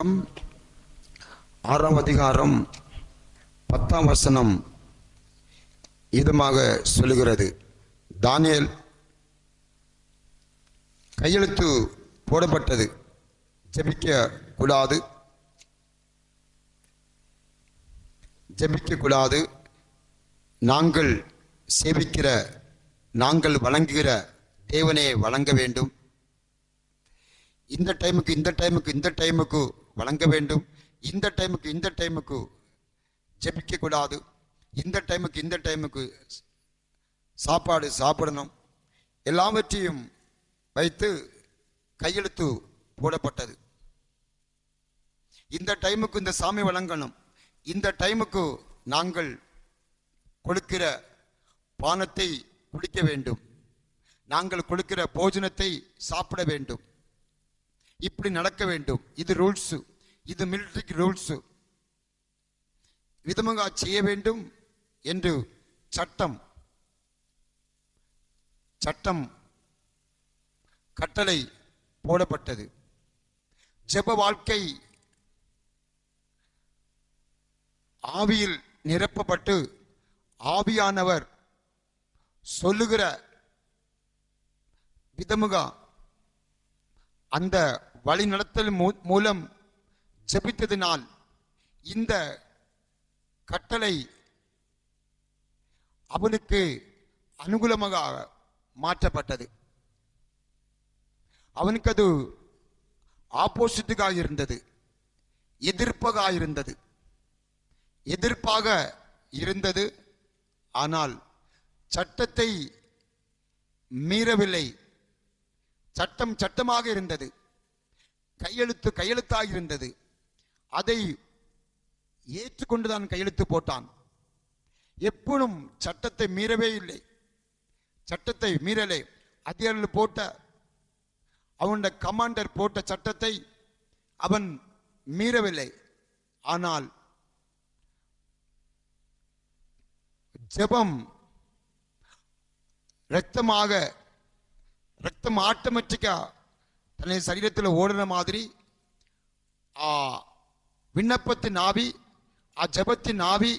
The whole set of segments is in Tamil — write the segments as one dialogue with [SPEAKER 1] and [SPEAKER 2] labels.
[SPEAKER 1] 6ஆம் அதிகாரம் 10ஆம் வசனம் இதமாக சொல்லுகிறது. தானியேல் கையெழுத்து போடப்பட்டது. ஜெபிக்க கூடாது. நாங்கள் சேவிக்கிற, நாங்கள் வழங்குகிற தேவனே வழங்க வேண்டும். இந்த டைமுக்கு வழங்க வேண்டும். இந்த டைமுக்கு ஜெபிக்க கூடாது. இந்த டைமுக்கு சாப்பாடு சாப்பிடணும். எல்லாவற்றையும் வைத்து கையெழுத்து போடப்பட்டது. இந்த டைமுக்கு இந்த சாமி வழங்கணும். இந்த டைமுக்கு நாங்கள் கொடுக்கிற பானத்தை குடிக்க வேண்டும். நாங்கள் கொடுக்கிற போஜனத்தை சாப்பிட வேண்டும். இப்படி நடக்க வேண்டும். இது ரூல்ஸ், இது மிலிட்டரிக்கு ரூல்ஸ். விதமாக செய்ய வேண்டும் என்று சட்டம் கட்டளை போடப்பட்டது. ஜெப வாழ்க்கை ஆவியில் நிரப்பப்பட்டு ஆவியானவர் சொல்லுகிற விதமாக அந்த வழி நடத்தல் மூலம் ஜெபித்ததினால் இந்த கட்டளை அவனுக்கு அனுகூலமாக மாற்றப்பட்டது. அவனுக்கு அது ஆப்போசிட்டுக்காக இருந்தது, எதிர்ப்பாக இருந்தது. ஆனால் சட்டத்தை மீறவில்லை. சட்டமாக இருந்தது, கையெழுத்தாக இருந்தது. அதை ஏற்றுக்கொண்டுதான் கையெழுத்து போட்டான். எப்பொழுதும் சட்டத்தை மீறவே இல்லை. சட்டத்தை மீறலே. அதிகாரிகள் போட்ட, அவனுடைய கமாண்டர் போட்ட சட்டத்தை அவன் மீறவில்லை. ஆனால் ஜெபம் ரத்தம் ஆட்டோமேட்டிக்கா தன்னை சரீரத்தில் ஓடுற மாதிரி விண்ணப்பத்தின் ஆவி, ஜெபத்தின் ஆவி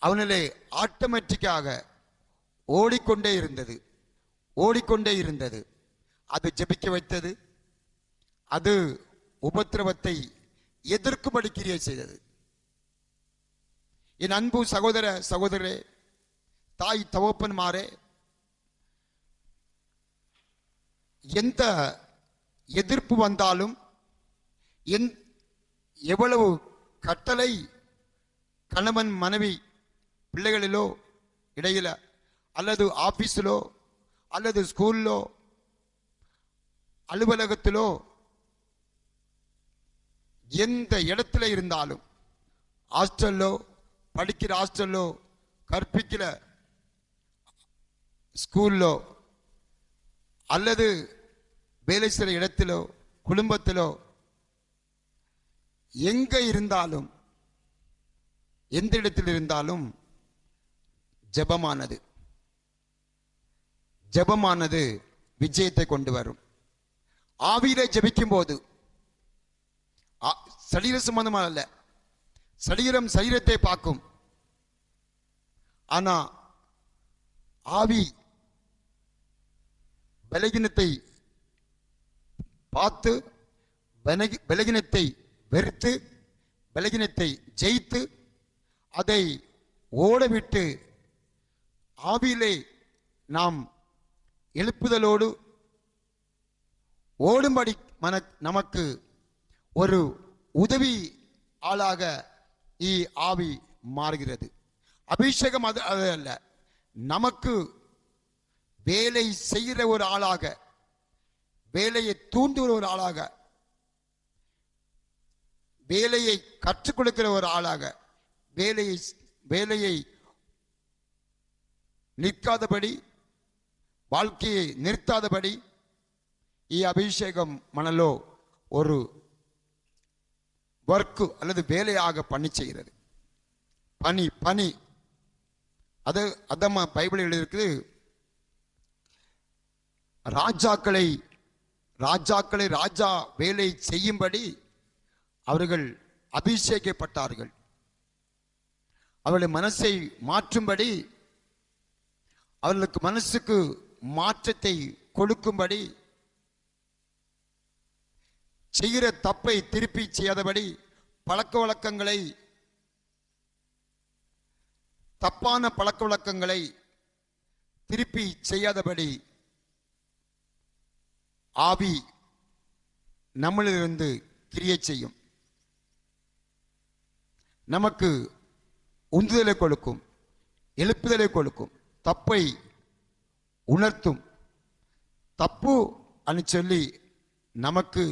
[SPEAKER 1] அவனிலே ஆட்டோமேட்டிக்காக ஓடிக்கொண்டே இருந்தது. அது ஜெபிக்க வைத்தது. அது உபத்திரவத்தை எதிர்க்கும்படி கிரியை செய்தது. என் அன்பு சகோதரரே, தாய் தகப்பன்மாரே, எந்த எதிர்ப்பு வந்தாலும், எவ்வளவு கட்டளை கணவன் மனைவி பிள்ளைகளிலோ இடையில, அல்லது ஆபீஸிலோ, அல்லது ஸ்கூல்லோ, அலுவலகத்திலோ, எந்த இடத்துல இருந்தாலும், ஹாஸ்டல்லோ, படிக்கிற ஹாஸ்டல்லோ, கற்பிக்கிற ஸ்கூல்லோ, அல்லது வேலை செய்கிற இடத்திலோ, குடும்பத்திலோ, எங்க இருந்தாலும், எந்த இடத்தில் இருந்தாலும் ஜெபமானது விஜயத்தை கொண்டு வரும். ஆவியிலே ஜெபிக்கும் போது, சரீர சம்பந்தமா அல்ல, சரீரத்தை பார்க்கும். ஆனா ஆவி பலகீனத்தை பார்த்து, பலகீனத்தை வெறுத்து, பலகீனத்தை ஜெயித்து, அதை ஓடவிட்டு, ஆவியிலே நாம் எழுப்புதலோடு ஓடும்படி நமக்கு ஒரு உதவி ஆளாக ஆவி மாறுகிறது. அபிஷேகம் அது அல்ல, நமக்கு வேலை செய்கிற ஒரு ஆளாக, வேலையை தூண்டுகிற ஒரு ஆளாக, வேலையை கற்றுக் கொடுக்கிற ஒரு ஆளாக, வேலையை நிற்காதபடி, வாழ்க்கையை நிறுத்தாதபடி அபிஷேகம் மணலோ ஒரு ஒர்க்கு அல்லது வேலையாக பண்ணி செய்கிறது. பணி அது அதம்மா பைபிள் எழுதியிருக்கு. ராஜாக்களை ராஜா வேலை செய்யும்படி அவர்கள் அபிஷேகிக்கப்பட்டார்கள். அவருடைய மனசை மாற்றும்படி, அவர்களுக்கு மனசுக்கு மாற்றத்தை கொடுக்கும்படி, செய்கிற தப்பை திருப்பி செய்யாதபடி, பழக்க வழக்கங்களை, தப்பான பழக்க வழக்கங்களை திருப்பி செய்யாதபடி ஆவி நம்மளிலிருந்து கிரியை செய்யும். நமக்கு உந்துதலை கொடுக்கும், எழுப்புதலை கொடுக்கும், தப்பை உணர்த்தும். தப்பு அனு சொல்லி நமக்கு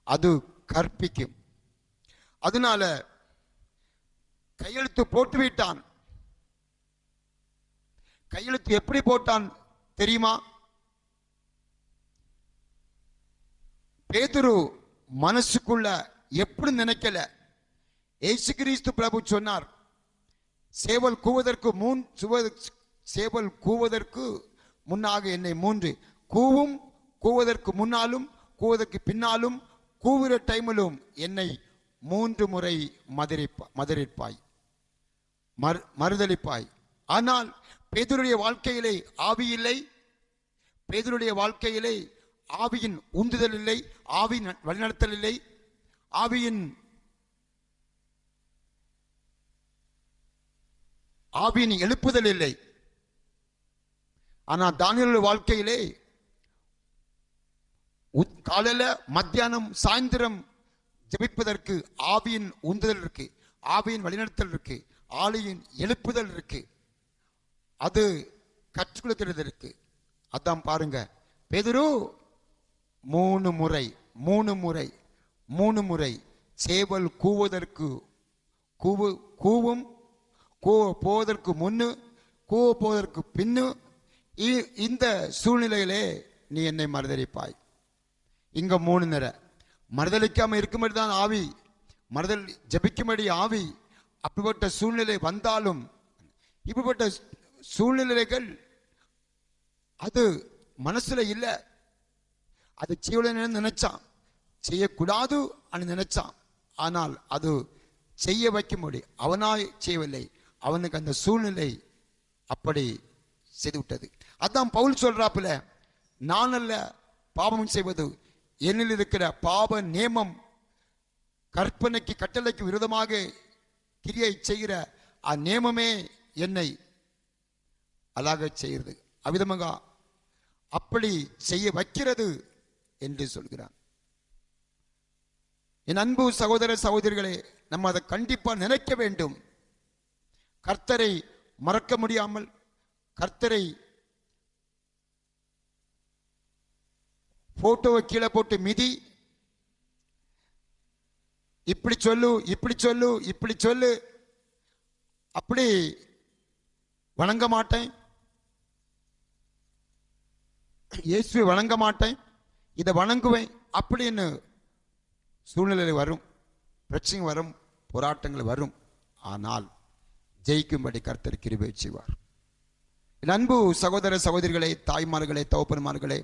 [SPEAKER 1] அது கற்பிக்கும். அதனால கையெழுத்து போட்டு விட்டான். கையெழுத்து எப்படி போட்டான் தெரியுமா? பேதுரு மனசுக்குள்ள எப்படி நினைக்கல. இயேசு கிறிஸ்து பிரபு சொன்னார், சேவல் கூவதற்கு முன்னாக என்னை 3 கூவும், கூவதற்கு முன்னாலும் கூவதற்கு பின்னாலும் கூவுற டைமிலும் என்னை 3 முறை மறுதலிப்பாய். ஆனால் பேதுருடைய வாழ்க்கையிலே ஆவி இல்லை. பேதுருடைய வாழ்க்கையிலே ஆவியின் உந்துதல் இல்லை, ஆவியின் வழிநடத்தல் இல்லை, ஆவியின் எழுப்புதல் இல்லை. ஆனா தானியேல் வாழ்க்கையிலே காலையில மத்தியானம் சாயந்திரம் ஜெபிப்பதற்கு ஆவியின் உந்துதல் இருக்கு, ஆவியின் வழிநடத்தல் இருக்கு, ஆவியின் எழுப்புதல் இருக்கு, அது கற்றுக் கொடுக்கிறது இருக்கு. அதான் பாருங்க, பேதுரு 3 முறை சேவல் கூவதற்கு கூவும், போவதற்கு முன்னு, கூவ போவதற்கு பின்னு, இந்த சூழ்நிலையிலே நீ என்னை மறுதலிப்பாய். இங்க 3 நிற மறுதலிக்காம இருக்கும்படி தான் ஆவி, ஜபிக்கும்படி ஆவி. அப்படிப்பட்ட சூழ்நிலை வந்தாலும், இப்படிப்பட்ட சூழ்நிலைகள் அது மனசுல இல்ல. அது செய்ய நினைச்சான், செய்யக்கூடாது நினைச்சான். ஆனால் அது செய்ய வைக்க முடியும், அவனாய் செய்யவில்லை, அவனுக்கு அந்த சூழ்நிலை அப்படி செய்து விட்டது. அதான் பவுல் சொல்றாப்புல, நான் அல்ல பாவம் செய்வது, என்னில் இருக்கிற பாவ நேமம், கற்பனைக்கு கட்டளைக்கு விரோதமாக கிரியை செய்கிற நேமமே என்னை அழக செய்கிறது, அவிதமாக அப்படி செய்ய வைக்கிறது என்று சொல்கிறான். என் அன்பு சகோதர சகோதரிகளே, நம்ம அதை கண்டிப்பா நினைக்க வேண்டும். கர்த்தரை மறக்க முடியாமல், கர்த்தரை போட்டோவை கீழே போட்டு மிதி, இப்படி சொல்லு, இப்படி சொல்லு, இப்படி சொல்லு, அப்படி வணங்க மாட்டேன், இயேசுவை வணங்க மாட்டேன், இதை வணங்குவேன் அப்படின்னு சூழ்நிலை வரும், பிரச்சனை வரும், போராட்டங்கள் வரும். ஆனால் ஜெயிக்கும்படி கர்த்தர் கிருபை செய்வார். என் அன்பு சகோதர சகோதரிகளே, தாய்மார்களே, தகப்பன்மார்களே,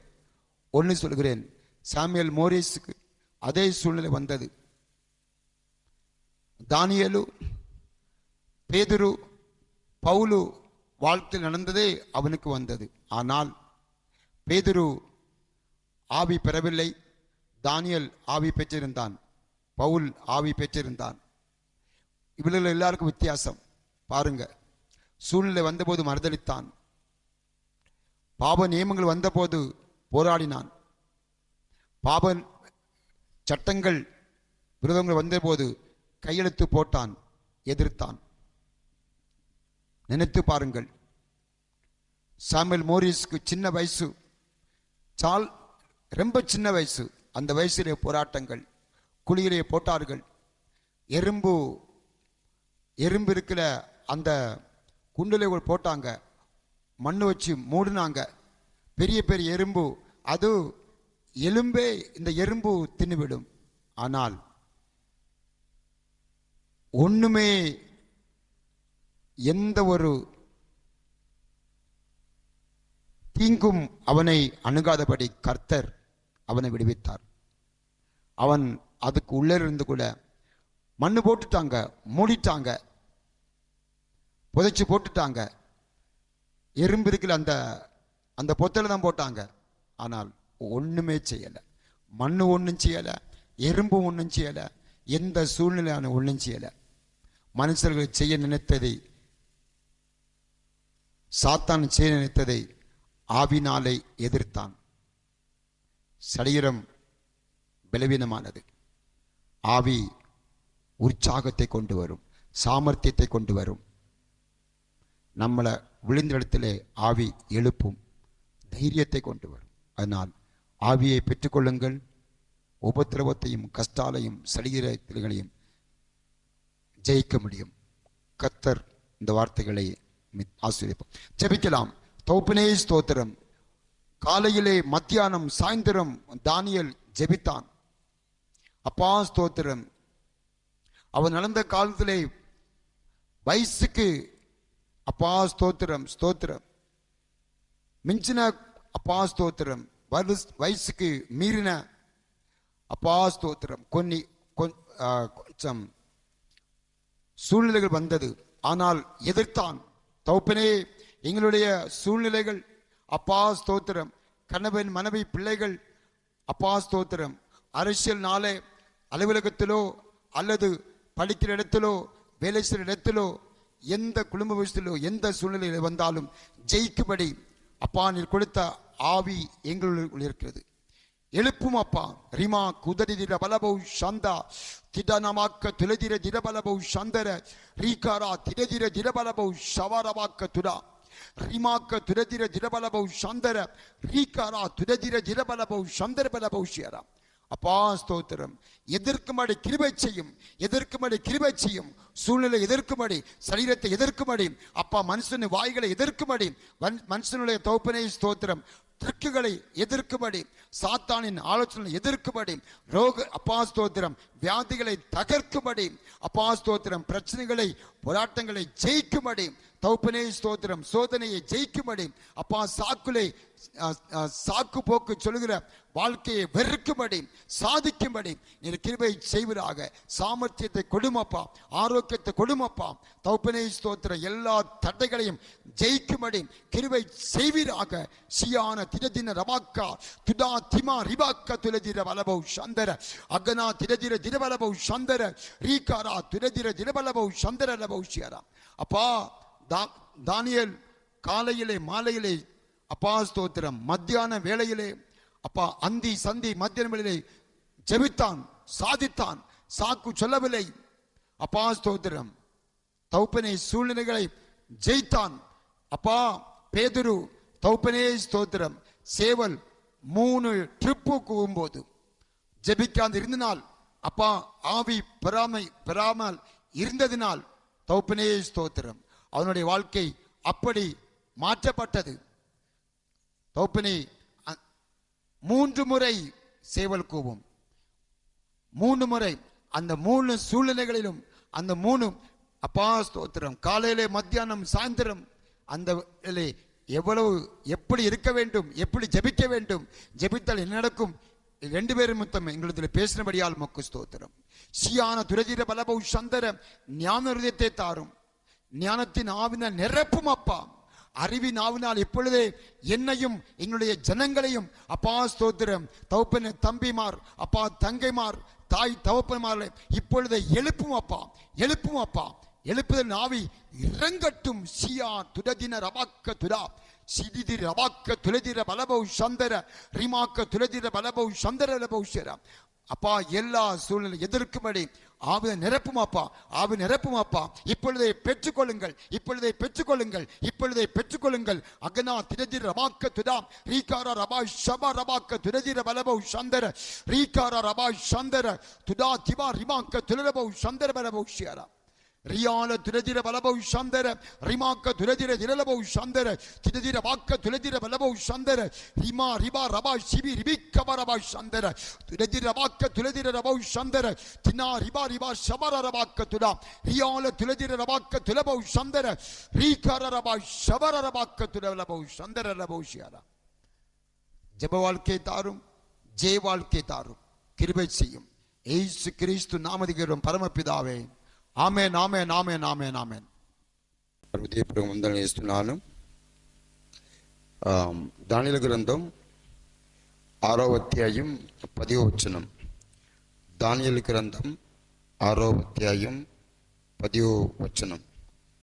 [SPEAKER 1] ஒன்று சொல்கிறேன், சாமுவேல் மோரிஸுக்கு அதே சூழ்நிலை வந்தது. தானியேலு, பேதுரு, பவுலு வாழ்க்கையில் நடந்ததே அவனுக்கு வந்தது. ஆனால் பேதுரு ஆவி பெறவில்லை, தானியேல் ஆவி பெற்றிருந்தான், பவுல் ஆவி பெற்றிருந்தான். இவர்கள் எல்லாருக்கும் வித்தியாசம் பாருங்க. சூழ்நிலை வந்தபோது மறுதலித்தான், பாப நியமங்கள் வந்தபோது போராடினான், பாப சட்டங்கள் விரோதங்கள் வந்தபோது கையெழுத்து போட்டான், எதிர்த்தான். நினைத்து பாருங்கள், சாமுவேல் மோரிஸ்க்கு சின்ன வயசு, ரொம்ப சின்ன வயசு, அந்த வயசிலே போராட்டங்கள், குழியிலே போட்டார்கள், எறும்பு இருக்கிற அந்த குண்டிலே போட்டாங்க, மண்ணு வச்சு மூடினாங்க, பெரிய பெரிய எறும்பு, அது எலும்பே இந்த எறும்பு தின்னுவிடும். ஆனால் ஒண்ணுமே, எந்த ஒரு தீங்கும் அவனை அணுகாதபடி கர்த்தர் அவனை விடுவித்தார். அவன் அதுக்கு உள்ளே இருந்து கூட மண்ணு போட்டுட்டாங்க, மூடிட்டாங்க, புதைச்சு போட்டுட்டாங்க. எறும்பு இருக்குல்ல, அந்த அந்த பொத்தல தான் போட்டாங்க. ஆனால் ஒண்ணுமே செய்யல. மண்ணு ஒன்றும் செய்யல, எறும்பு ஒன்றும் செய்யல, எந்த சூழ்நிலையான ஒன்றும் செய்யல. மனுஷர்கள் செய்ய நினைத்ததை, சாத்தான் செய்ய நினைத்ததை ஆவினாலே எதிர்த்தான். சரீரம் பலவீனமானது, ஆவி உற்சாகத்தை கொண்டு வரும், சாமர்த்தியத்தை கொண்டு வரும். நம்மளை விழுந்த இடத்திலே ஆவி எழுப்பும், தைரியத்தை கொண்டு வரும். அதனால் ஆவியை பெற்றுக்கொள்ளுங்கள். உபத்திரவத்தையும் கஷ்டாலையும் சரீரங்களையும் ஜெயிக்க முடியும். கர்த்தர் இந்த வார்த்தைகளை ஆசீர்வதிப்பார். ஜெபிக்கலாம். தகப்பனே ஸ்தோத்திரம். காலையிலே, மத்தியானம், சாயந்தரம் தானியேல் ஜெபித்தான். அப்பா ஸ்தோத்திரம். அவன் நடந்த காலத்திலே வயசுக்கு அப்பா ஸ்தோத்திரம் ஸ்தோத்திரம் மிஞ்சின அப்பா ஸ்தோத்திரம், வயசுக்கு மீறின அப்பா ஸ்தோத்திரம் கொஞ்சம் சூழ்நிலைகள் வந்தது. ஆனால் எதிர்த்தான். தகப்பனே, எங்களுடைய சூழ்நிலைகள் அப்பா ஸ்தோத்திரம், கணவன் மனைவி பிள்ளைகள் அப்பா ஸ்தோத்திரம், அரசியல் நாளே அலுவலகத்திலோ அல்லது படிக்கிற இடத்திலோ வேலை செய்கிற இடத்திலோ எந்த குடும்ப விஷயத்திலோ எந்த சூழ்நிலையில் வந்தாலும் ஜெயிக்கும்படி அப்பா நீர் கொடுத்த ஆவி எங்களுக்குள் இருக்கிறது. எழுப்பும் அப்பா. ரிமா குதரிதிர பலபௌ சந்தா திடனமாக்க துலதிர திரபலபௌ சந்தர ரீகாரா திரதிர திரபலபௌ சவரவாக்க துடா ரிமாக்க துரதிர திரபலபௌ சந்தர ரீகாரா துரதிர திரபலபௌ சந்தர பலபௌ ஷியரா. அப்பா ஸ்தோத்திரம். எதிர்க்கும்படி கிருபை செய்யும், எதிர்க்கும்படி கிருபை செய்யும். சூழ்நிலை எதிர்க்கும்படி, சரீரத்தை எதிர்க்கும்படி அப்பா, மனுஷன் வாய்களை எதிர்க்கும்படி, மனுஷனுடைய தகப்பனே ஸ்தோத்திரம், ட்ரிக்குகளை எதிர்க்கும்படி, சாத்தானின் ஆலோசனை எதிர்க்கும்படி, ரோக அப்பா ஸ்தோத்திரம், வியாதிகளை தகர்க்கும்படி அப்பா ஸ்தோத்திரம், பிரச்சனைகளை போராட்டங்களை ஜெயிக்கும்படி தகப்பனே ஸ்தோத்திரம், சோதனையை ஜெயிக்கும்படி அப்பா, சாக்கு போக்கு சொல்லுகிற வாழ்க்கையை வெறுக்கும்படி சாதிக்கும்படி நீர் கிருபை செய்வதாக. சாமர்த்தியத்தை கொடுமப்பா, ஆரோக்கியத்தை கொடுமப்பா. தகப்பனே ஸ்தோத்திரம், எல்லா தடைகளையும் ஜெயிக்கும்படி கிருபை செய்வீராக. சியான திரதின ரபாக்கா துடா திமா ரிபாக்க துலதிர வலபௌ சந்தர அகனா திரதிர திரவலபௌ சந்தர ரீகாரா துரதிர திரவலபௌ சந்தர லபௌ ஷியரா. அப்பா, தானியேல் காலையிலே மாலையிலே அப்பா ஸ்தோத்திரம், மத்தியான வேளையிலே அப்பா, அந்தி சந்தி மத்தியான வேளையிலே ஜெபித்தான், சாதித்தான், சாக்கு சொல்லவில்லை. அப்பா ஸ்தோத்திரம், தகப்பனே சூழ்நிலைகளை ஜெயித்தான். அப்பா பேதுரு தகப்பனே ஸ்தோத்திரம், சேவல் 3 ட்ரிப்பு கூவும்போது ஜெபிக்காது இருந்தனால், அப்பா ஆவி பெறாமல் இருந்ததினால் தகப்பனே ஸ்தோத்திரம், அவனுடைய வாழ்க்கை அப்படி மாற்றப்பட்டது. தகப்பனே, 3 முறை சேவல் கூவும், 3 முறை. அந்த 3 சூழ்நிலைகளிலும் அந்த 3 அப்பா ஸ்தோத்திரம், காலையிலே மத்தியானம் சாயந்தரம், அந்த எவ்வளவு எப்படி இருக்க வேண்டும், எப்படி ஜெபிக்க வேண்டும், ஜெபித்தால் என்ன நடக்கும், 2 பேரும் மொத்தம் எங்களிடத்தில் பேசினபடியால் மக்கு ஸ்தோத்திரம். சியான துரதிர பலபௌ சந்தர ஞான ஹிருதயத்தை தாரும், ஞானத்தின் ஆவினால் நிரப்பும் அப்பா. அறிவின் ஆவினால் இப்பொழுதே என்னையும் எங்களுடைய ஜனங்களையும் அப்பா ஸ்தோத்திரம், தகப்பன தம்பிமார் அப்பா தங்கைமார் தாய் தகப்பன்மார்களை இப்பொழுதே எழுப்பும் அப்பா, எழுப்பும் அப்பா. எழுப்புதல் ஆவி இறங்கட்டும். சியா துரதின ரபாக்க துரா சிதிதி ரபாக்க துலதிர பலபௌ சந்தர ரிமாக்க துலதிர பலபௌ சந்தர லபௌ ஷியரா. அப்பா, எல்லா சூழ்நிலை எதிர்க்கும்படி ஆவி நிரப்பும் அப்பா, ஆவி நிரப்பும் அப்பா. இப்பொழுதே பெற்றுக்கொள்ளுங்கள், இப்பொழுதே பெற்றுக்கொள்ளுங்கள், இப்பொழுதே பெற்றுக்கொள்ளுங்கள். அகனா திரதிர ரபாக்க துடா ரீகாரா ரபா ஷபா ரபாக்க துரதிர பலபௌ சந்தர ரீகாரா ரபா சந்தர துடா திவா ரிமாக்க துலபௌ சந்தர பலபௌ ஷியரா. ரியால துரதிர பலபௌ சந்தர ரிமாக்க துரதிர திரலபௌ சந்தர திரதிர வாக்க துரதிர பலபௌ சந்தர ரிமா ரிபா ரபா சிபி ரிபிக்க ரபா சந்தர துரதிர வாக்க துரதிர ரபௌ சந்தர தினா ரிபா ரிபா ஷபர ரபாக்க துடா ரியால துரதிர ரபாக்க துலபௌ சந்தர ரீகர ரபா ஷபர ரபாக்க துலபௌ சந்தர லபௌ ஷியரா. ஜெப வாழ்க்கை தாரும், ஜெய வாழ்க்கை தாரும், கிருபை செய்யும். యేసు క్రీస్తు నామదిగరం పరమపిదావే. ఆమేన్, ఆమేన్, ఆమేన్, ఆమేన్, ఆమేన్. హృదయపూర్వక వందనాలు చేస్తున్నాను. దానియేలు గ్రంథం 6వ అధ్యాయం 10వ వచనం. దానియేలు గ్రంథం 6వ అధ్యాయం 10వ వచనం.